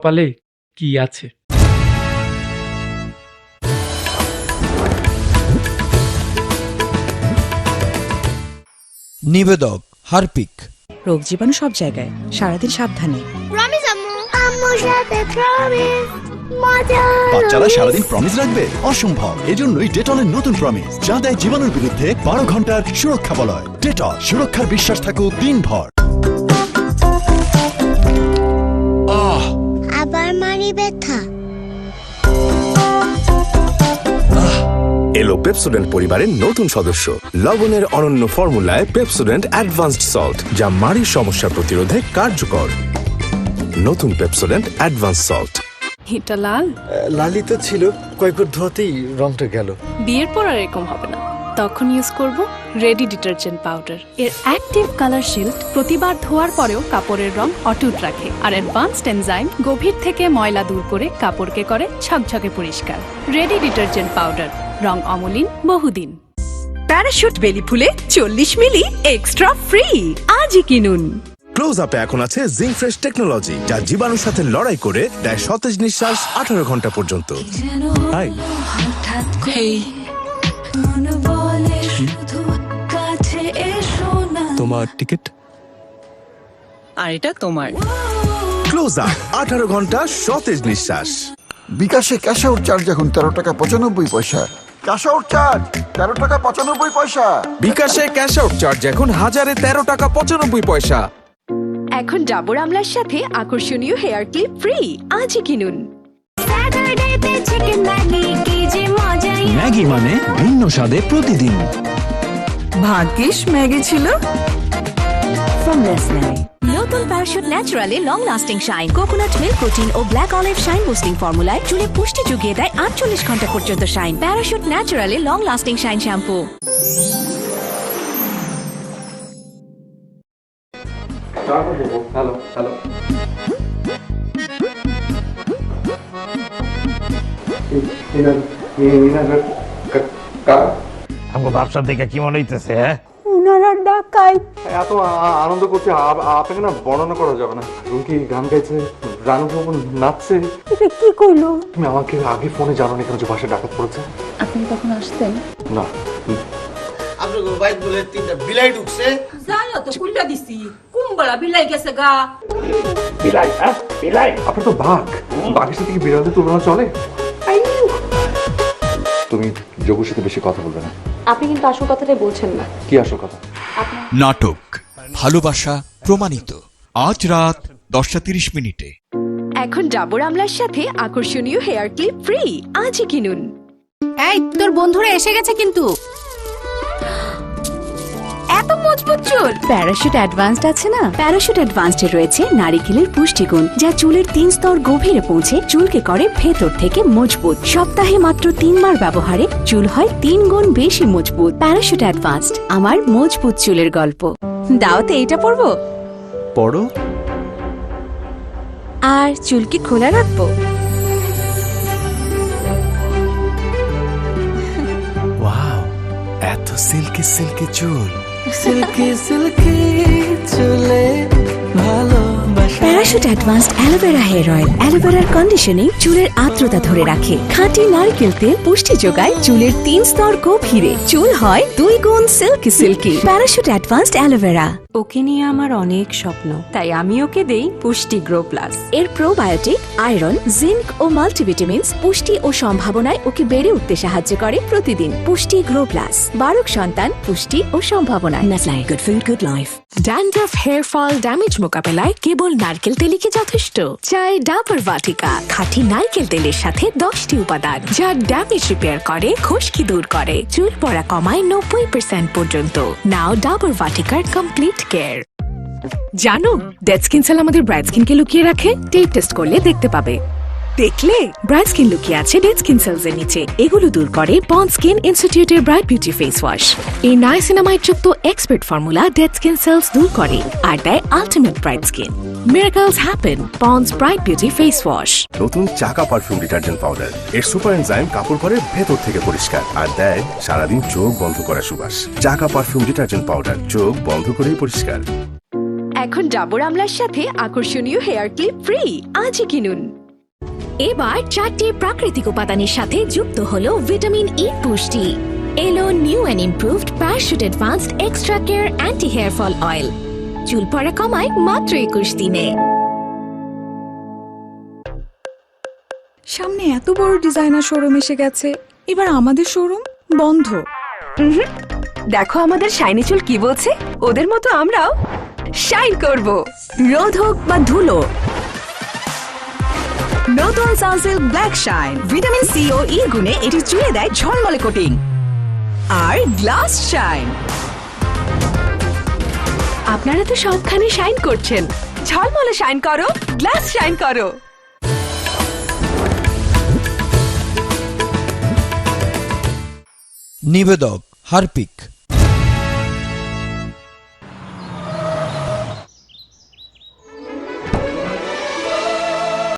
কপালে কি আছে। নিবেদক হারপিক। রোগ জীবাণু সব জায়গায়, সারাদিন সাবধানে। বাচ্চারা সারাদিন প্রমিস রাখবে অসম্ভব। এজন্যই ডেটলের নতুন প্রমিস, যা দেয় জীবাণুর বিরুদ্ধে 12 ঘন্টার সুরক্ষা বলয়। ডেটল, সুরক্ষার বিশ্বাস থাকুক দিনভর। আবার মারি ব্যথা। এলো পেপসোডেন্ট পরিবারের নতুন সদস্য, লবণের অনন্য ফর্মুলায় পেপসোডেন্ট অ্যাডভান্সড সল্ট, যা মাড়ির সমস্যা প্রতিরোধে কার্যকর। নতুন পেপসোডেন্ট অ্যাডভান্সড সল্ট। এটা লাল লালই তো ছিল, কয়েকবার ধোয়াতেই রংটা গেল। বিয়ের পর আর এরকম হবে না। তখন ইউজ করব রেডি ডিটারজেন্ট পাউডার। এর অ্যাক্টিভ কালার শিল্ড প্রতিবার ধোয়ার পরেও কাপড়ের রং অটুট রাখে, আর অ্যাডভান্সড এনজাইম গভীর থেকে ময়লা দূর করে কাপড়কে করে ঝকঝকে পরিষ্কার। রেডি ডিটারজেন্ট পাউডার, রং অমলিন বহুদিন। প্যারাশুট বেলি ফুলে 40 মিলি এক্সট্রা ফ্রি, আজই কিনুন। ক্লোজ আপে এখন আছে জিঙ্ক ফ্রেশ টেকনোলজি, যা জীবাণুর সাথে লড়াই করে দেয় সতেজ নিঃশ্বাস 18 ঘন্টা পর্যন্ত। হাই তোমার টিকিট। আর এটা তোমার। ক্লোজ আপ 18 ঘন্টা সতেজ নিঃশ্বাস। বিকাশে ক্যাশ আউট চার্জ এখন 13 টাকা 95 পয়সা। ক্যাশ আউট চার্জ 13 টাকা 95 পয়সা। বিকাশে ক্যাশ আউট চার্জ এখন 13 টাকা 95 পয়সা। এখন ডাবর আমলার সাথে আকর্ষণীয় হেয়ার ক্লিপ ফ্রি, আজই কিনুন। ম্যাগি মানে ভিন্ন স্বাদে প্রতিদিন। ভাগ্যিস ম্যাগি ছিল। নতুন Parachute naturally long lasting shine, coconut milk protein ও ব্ল্যাক অলিভ শাইন বুস্টিং ফর্মুলায় চুলে পুষ্টি যুগিয়ে দেয় 48 ঘন্টা পর্যন্ত shine. Parachute naturally long lasting shine shampoo. Hello hello, আমার ব্যবসার দিকে কি মনে হইতেছে? এত আনন্দ করছে, আপনাকে না বর্ণনা করা যাবে না। রুমকি গান গাইছে, রানু বাবু নাচছে। কি কইলো? তুমি আমাকে আগে ফোনে জানানি কেন যে বাসায় ডাকাত পড়েছে? আপনি তখন আসতেন না, আপনার বাইক বলে 3টা বিলাই ঢুকছে। জানো তো কুলটা দিছি, কুম্বলা বিলাই গেছে গা। বিলাই? হ্যাঁ বিলাই? আপনার তো বাঘ, বাঘের সাথে কি বিড়ালের তুলনা চলে? তুমি যোগুর সাথে বেশি কথা বলবে না। আপনি কিন্তু আসল কথাটাই বলছেন না। কি আসল কথা? নাটক ভালোবাসা প্রমাণিত, আজ রাত 10:30 এখন ডাবর আমলার সাথে আকর্ষণীয় হেয়ার ক্লিপ ফ্রি, আজই কিনুন। এই তোর বন্ধুরা এসে গেছে কিন্তু। এত মজবুত চুল। প্যারাশুট অ্যাডভান্সড আছে না, প্যারাশুট অ্যাডভান্সড রয়েছে নারিকেলের পুষ্টিগুণ, যা চুলের 3 স্তর গভীরে পৌঁছে চুলকে করে ভেতর থেকে মজবুত। সপ্তাহে মাত্র 3 বার ব্যবহারে চুল হয় 3 গুণ বেশি মজবুত। প্যারাশুট অ্যাডভান্সড, আমার মজবুত চুলের গল্প। দাওতে এইটা পরবো, পড়ো। আর চুল কি খোলা রাখবো? ওয়াও, এত সিল্কি সিল্কি চুল। Parachute advanced aloe vera hair oil, অ্যালোভেরার কন্ডিশনিং চুলের আর্দ্রতা ধরে রাখে। খাঁটি নারকেল তেল পুষ্টি যোগায় চুলের 3 স্তর গভীরে, চুল হয় 2 গুণ silky silky. Parachute advanced aloe vera. ওকে নিয়ে আমার অনেক স্বপ্ন, তাই আমি ওকে দেই পুষ্টি গ্রো প্লাস। এর প্রোবায়োটিক, আয়রন, জিঙ্ক ও মাল্টিভিটামিনস পুষ্টি ও সম্ভাবনায় ওকে বেড়ে উঠতে সাহায্য করে প্রতিদিন। পুষ্টি গ্রো প্লাস, বারক সন্তান পুষ্টি ও সম্ভাবনা। Nestle, good food good life. Dandruff, hair fall, damage মোকাবেলায় কেবল নারকেল তেলই কি যথেষ্ট? চাই ডাবর ভাটিকা, খাঁটি নারকেল তেলের সাথে 10টি উপাদান, যা ড্যামেজ রিপেয়ার করে, খুশকি দূর করে, চুল পড়া কমায় 90% পর্যন্ত। নাও ডাবর ভাটিকার কমপ্লিট কেয়ার। জানো ডেড স্কিন সেল আমাদের ব্রাইট স্কিনকে লুকিয়ে রাখে। টেপ টেস্ট করলে দেখতে পাবে। দেখলে ব্রাইট স্কিন লুকিয়ে আছে ডেড স্কিন সেলস এর নিচে। এগুলো দূর করে পন্ডস স্কিন ইনস্টিটিউটের ব্রাইট বিউটি ফেস ওয়াশ। এই নাইসিনামাইড যুক্ত expert formula dead skin sales দূর করে আর দেয় ultimate bright skin. Miracles happen, ponds bright beauty face wash. নতুন চাকা পারফিউম ডিটারজেন্ট পাউডার, এর সুপার এনজাইম কাপড় করে ভেতর থেকে পরিষ্কার আর দেয় সারাদিন চোখ বন্ধ করা সুবাস। চাকা পারফিউম ডিটারজেন্ট পাউডার, চোখ বন্ধ করেই পরিষ্কার। এখন ডাবর আমলার সাথে আকর্ষণীয় হেয়ার ক্লিপ ফ্রি, আজই কিনুন। এবার 4টি প্রাকৃতিক উপাদানের সাথে যুক্ত হলো ভিটামিন ই পুষ্টি। এলো new and improved Parachute advanced extra care anti hair fall oil. চুল পড়া কমায় মাত্র 21 দিনে। সামনে এত বড় ডিজাইনার শোরুম এসে গেছে, এবার আমাদের শোরুম বন্ধ। দেখো আমাদের শাইনি চুল কি বলছে, ওদের মতো আমরাও শাইন করব। রোদ হোক বা ধুলো, নতুন Sunsilk black shine vitamin C ও ই গুণে এটি চুলে দেয় ঝলমলে কোটিং। আর গ্লাস শাইন, আপনারা তো সবখানে শাইন করছেন, ঝলমলে শাইন করো, গ্লাস শাইন করো। নিবেদক হারপিক।